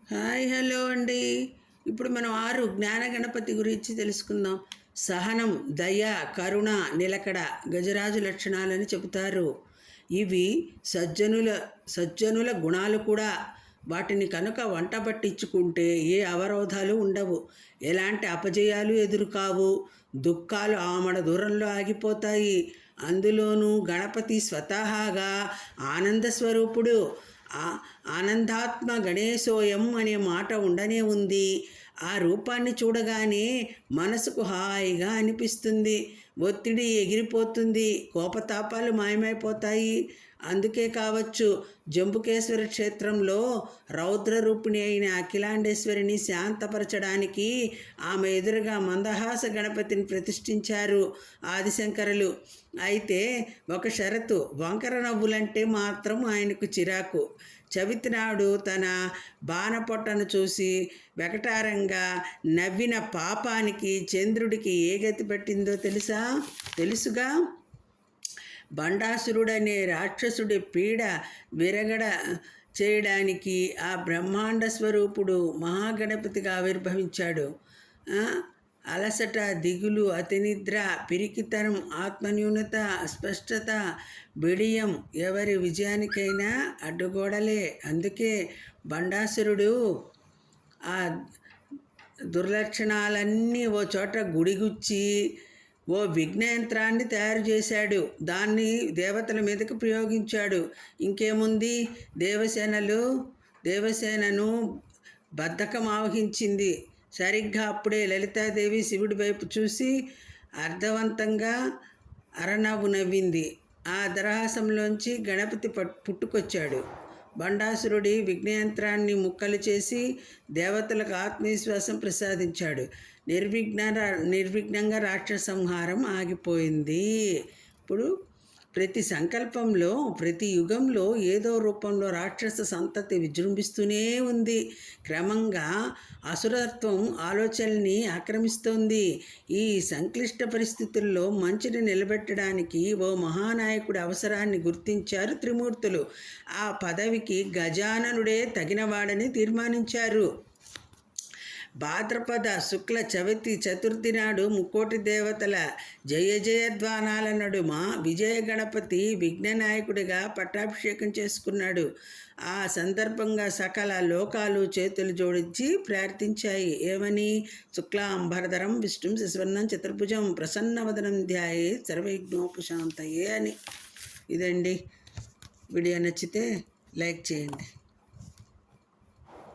Hi hello అండి. ఇప్పుడు మనం 6 జ్ఞాన గణపతి గురించి తెలుసుకుందాం. సహనం, దయ, కరుణ, నిలకడ గజరాజు లక్షణాలని చెబుతారు. ఇవి సజ్జనుల గుణాలు కూడా. వాటిని కనుక వంట పట్టించుకుంటే ఏ అవరోధాలు ఉండవు, ఎలాంటి అపజయాలు ఎదురు కావు, దుఃఖాలు ఆమడ దూరంలో ఆగిపోతాయి. అందులోనూ గణపతి స్వతహాగా ఆనంద స్వరూపుడు. ఆనందాత్మ గణేశోయం అనే మాట ఉండనే ఉంది. ఆ రూపాన్ని చూడగానే మనసుకు హాయిగా అనిపిస్తుంది, ఒత్తిడి ఎగిరిపోతుంది, కోపతాపాలు మాయమైపోతాయి. అందుకే కావచ్చు జంబుకేశ్వర క్షేత్రంలో రౌద్రరూపిణి అయిన అఖిలాండేశ్వరిని శాంతపరచడానికి ఆమె ఎదురుగా మందహాస గణపతిని ప్రతిష్ఠించారు ఆదిశంకరులు. అయితే ఒక షరతు, వంకర నవ్వులంటే మాత్రం ఆయనకు చిరాకు. చవితి నాడు తన బాణపొట్టను చూసి వెకటారంగా నవ్విన పాపానికి చంద్రుడికి ఏ గతి పట్టిందో తెలుసుగా. బండాసురుడనే రాక్షసుడి పీడ విరగడ చేయడానికి ఆ బ్రహ్మాండ స్వరూపుడు మహాగణపతిగా ఆవిర్భవించాడు. అలసట, దిగులు, అతినిద్ర, పిరికితనం, ఆత్మన్యూనత, అస్పష్టత, బిడియం ఎవరి విజయానికైనా అడ్డుగోడలే. అందుకే బండాసురుడు ఆ దుర్లక్షణాలన్నీ ఓ చోట గుడిగుచ్చి ఓ విఘ్నయంత్రాన్ని తయారు చేశాడు. దాన్ని దేవతల మీదకు ప్రయోగించాడు. ఇంకేముంది, దేవసేనను బద్ధకం ఆవహించింది. సరిగ్గా అప్పుడే లలితాదేవి శివుడి వైపు చూసి అర్థవంతంగా అరనవ్వు నవ్వింది. ఆ దరహాసంలోంచి గణపతి పుట్టుకొచ్చాడు. బండాసురుడి విఘ్నయంత్రాన్ని ముక్కలు చేసి దేవతలకు ఆత్మవిశ్వాసం ప్రసాదించాడు. నిర్విఘ్నంగా రాక్షస సంహారం ఆగిపోయింది. ఇప్పుడు ప్రతి సంకల్పంలో, ప్రతి యుగంలో ఏదో రూపంలో రాక్షస సంతతి విజృంభిస్తూనే ఉంది. క్రమంగా అసురత్వం ఆలోచనల్ని ఆక్రమిస్తోంది. ఈ సంక్లిష్ట పరిస్థితుల్లో మంచిని నిలబెట్టడానికి ఓ మహానాయకుడి అవసరాన్ని గుర్తించారు త్రిమూర్తులు. ఆ పదవికి గజాననుడే తగినవాడని తీర్మానించారు. భాద్రపద శుక్ల చతుర్థి నాడు ముక్కోటి దేవతల జయ జయధ్వానాల నడుమ విజయ గణపతి విఘ్ననాయకుడిగా పట్టాభిషేకం చేసుకున్నాడు. ఆ సందర్భంగా సకల లోకాలు చేతులు జోడించి ప్రార్థించాయి. ఏమని? శుక్లాంబరధరం విష్ణుం శశివర్ణం చతుర్భుజం ప్రసన్నవదనం ధ్యాయే సర్వవిఘ్నోపశాంతయే అని. ఇదండి. వీడియో నచ్చితే లైక్ చేయండి.